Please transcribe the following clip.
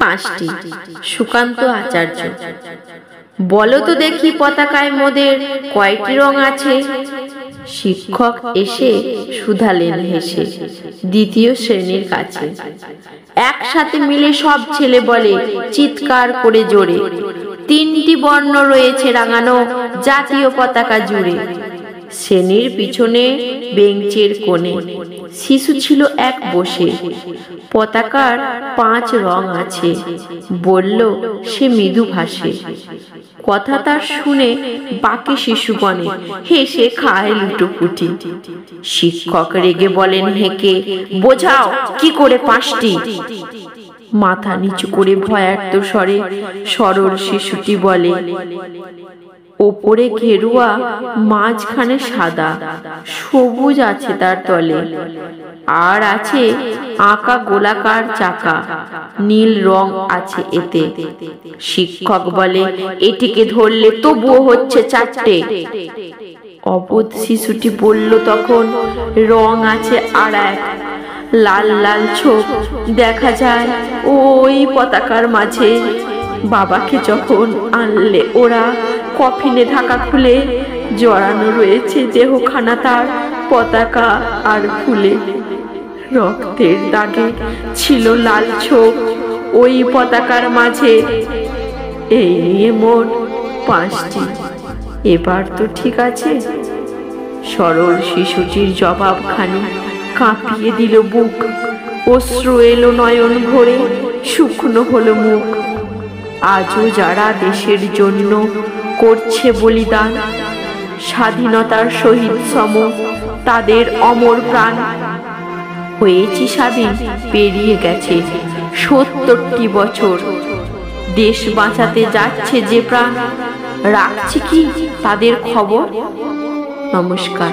5টি। সুকান্ত আচার্য। বলো তো দেখি পতাকায় মোদের কয়টি রং আছে? শিক্ষক এসে শুধালেন হেসে দ্বিতীয় শ্রেণীর কাছে। একসাথে মিলে সব ছেলে বলে চিৎকার করে জোরে, 3টি বর্ণ রয়েছে রাঙানো জাতীয় পতাকা জুড়ে। শ্রেণীর পিছনে বেঞ্চের কোণে শিশু ছিল এক বসে। পতাকার 5 রং আছে, বলল সে মৃদু ভাষে। কথা তার শুনে বাকি শিশুগণে হেসে খায় লুটোপুটি। শিক্ষক রেগে বলেন হেঁকে, বোঝাও কি করে 5টি? মাথা নিচু করে ভয়ার্ত স্বরে সরল শিশুটি বলে, ওপরে ঘেরুয়া, মাঝখানে সাদা, সবুজ আছে তার তলে, আর আছে আঁকা গোলাকার চাকা, নীল রং আছে এতে। শিক্ষক বলে, এটিকে ধরলে তবুও হচ্ছে 4টে। অবোধ শিশুটি বলল তখন, রং আছে আর এক, লাল লাল ছোপ দেখা যায় ওই পতাকার মাঝে। বাবাকে যখন আনলে ওরা, কফিনে ঢাকা খুলে জড়ানো রয়েছে দেহখানা তার পতাকা আর ফুলে। রক্তের দাগে ছিল লাল ছোপ ওই পতাকার মাঝে। এই নিয়ে মোট 5টি। এবার তো ঠিক আছে? সরল শিশুটির জবাবখানি কাঁপিয়ে দিল বুক। অশ্রু এলো নয়ন ভরে, শুকনো হলো মুখ। আজও যারা দেশের জন্য করছে বলিদান, স্বাধীনতার শহীদ সম তাদের অমর প্রাণ। হয়েছি স্বাধীন, পেরিয়ে গেছে 70টি বছর। দেশ বাঁচাতে যাচ্ছে যে প্রাণ, রাখছি কি তাদের খবর? নমস্কার।